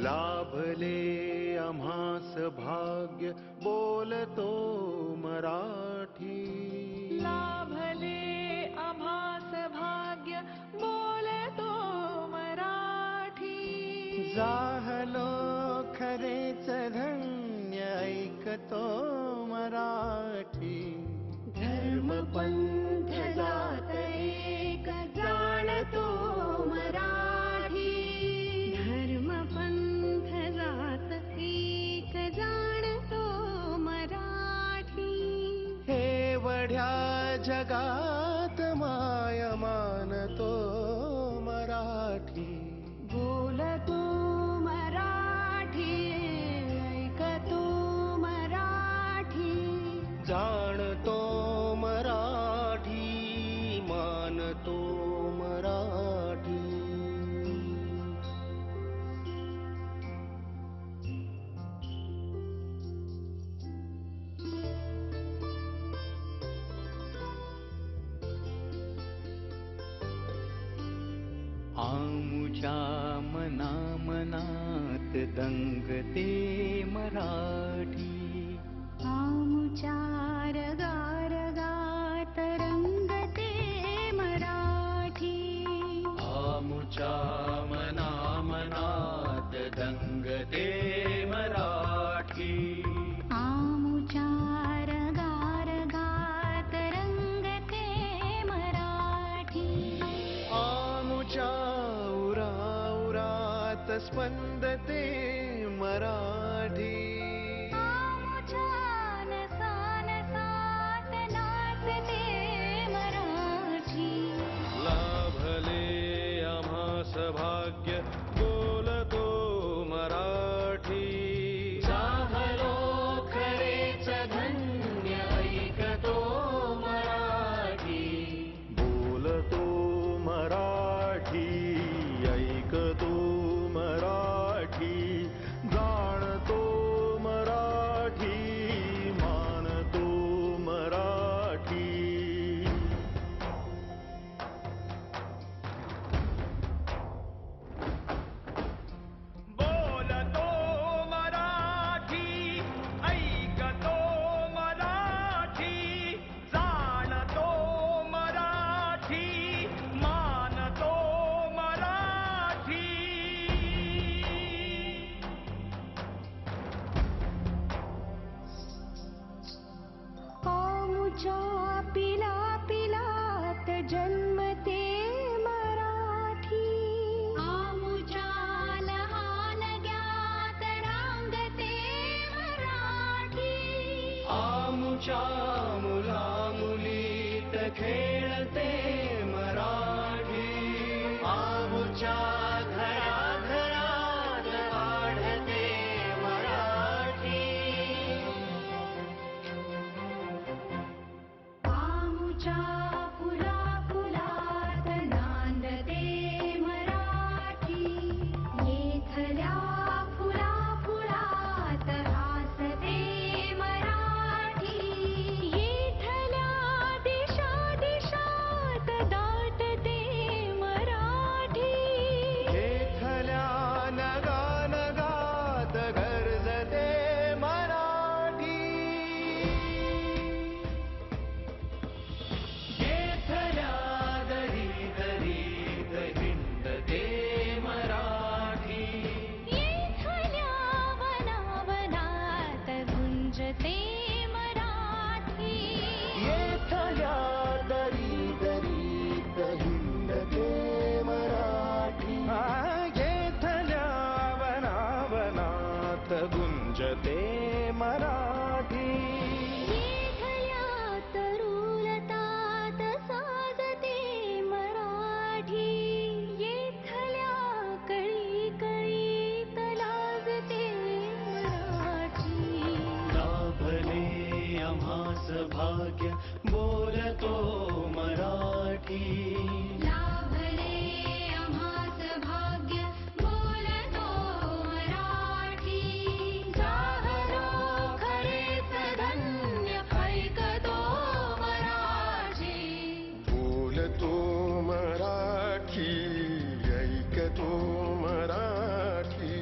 लाभले आम्हास भाग्य बोलतो मराठी. लाभले आम्हास भाग्य बोलतो मराठी. जाहलो खरेच धन्य ऐकतो मराठी. धर्म पंथ जात एक जाणतो मराठी. धर्म पंथ जात एक जाणतो मराठी. एवढ्या जगात माय मानतो मराठी. बोलतो मराठी, ऐकतो मराठी. जाणतो मराठी, मानतो मराठी. आमुच्या मना मनात दंगते मराठी. आमुच्या रगारगात रंगते मराठी. आमुच्या मना मनात दंगते मराठी. आमुच्या रगारगात रंगते मराठी. आमुच्या उराउरात स्पंदते मराठी. आमुच्या नसानसात नाचते मराठी. लाभले आम्हास भाग्य बोलतो मराठी. जाहलो खरेच धन्य ऐकतो मराठी. बोलतो मराठी, ऐकतो मराठी. जाणतो मराठी, मानतो मराठी. बोलतो मराठी, ऐकतो मराठी. जाणतो मराठी, मानतो मराठी. आमुच्या पिला पिलात जन्मते मराठी. आमुच्या लहान ज्ञात रांगते मराठी. आमुच्या मुला मुलीत खेळते मराठी. आमुच्या घराघरात वाढते मराठी. आमुच्या फुला फुलात नांदते मराठी. येथल्या फुला फुलात हासते मराठी. येथल्या दिशा दिशात दाटते मराठी. येथल्या नगा नगात गरजते मराठी. येथल्या दरी दरीत हिंडते मराठी. येथल्या वनावनात गुंजते मराठी. येथल्या दरी दरीत हिंडते मराठी. येथल्या वनावनात गुंजते मराठी. येथल्या तरुलतात साजते मराठी. येथल्या कळी कळीत लाजते मराठी. लाभले आम्हास भाग्य बोलतो मराठी. लाभले आम्हास भाग्य बोलतो मराठी. जाहलो खरेच धन्य ऐकतो मराठी. बोलतो मराठी, ऐकतो मराठी.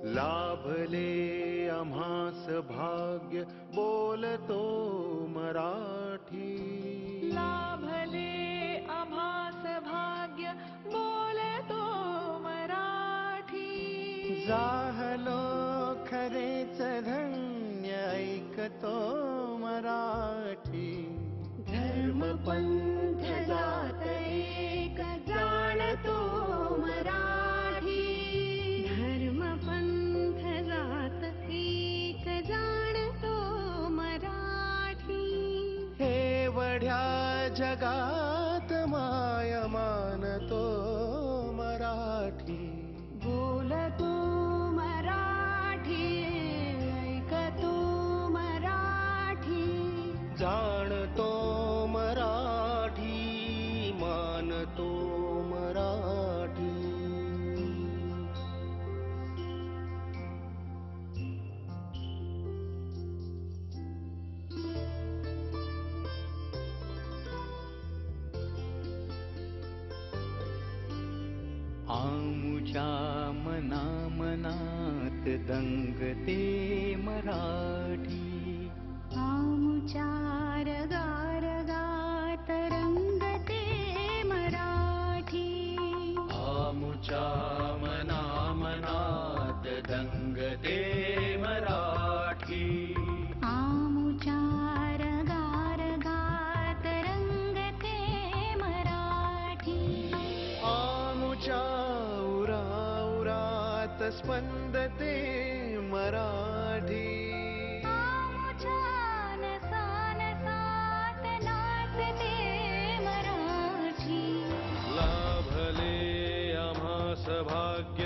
लाभले आम्हास भाग्य बोलतो मराठी. लाभले आम्हास भाग्य बोलतो मराठी. जाहलो खरेच धन्य ऐकतो मराठी. धर्म पंथ जात एक जाणतो मराठी. धर्म पंथ जात एक जाणतो मराठी. एवढ्या जगात माय मानतो मराठी. बोलतो मराठी, ऐकतो मराठी. जाणतो मराठी, मानतो मराठी. आमुच्या मनामनात दंगते मराठी. आमुच्या रगारगात रंगते मराठी. आमुच्या मनामनात दंगते मराठी. आमुच्या रगारगात रंगते मराठी. आमुच्या उराउरात स्पंदते मराठी. आमुच्या नसानसात नाचते मराठी. लाभले आम्हास भाग्य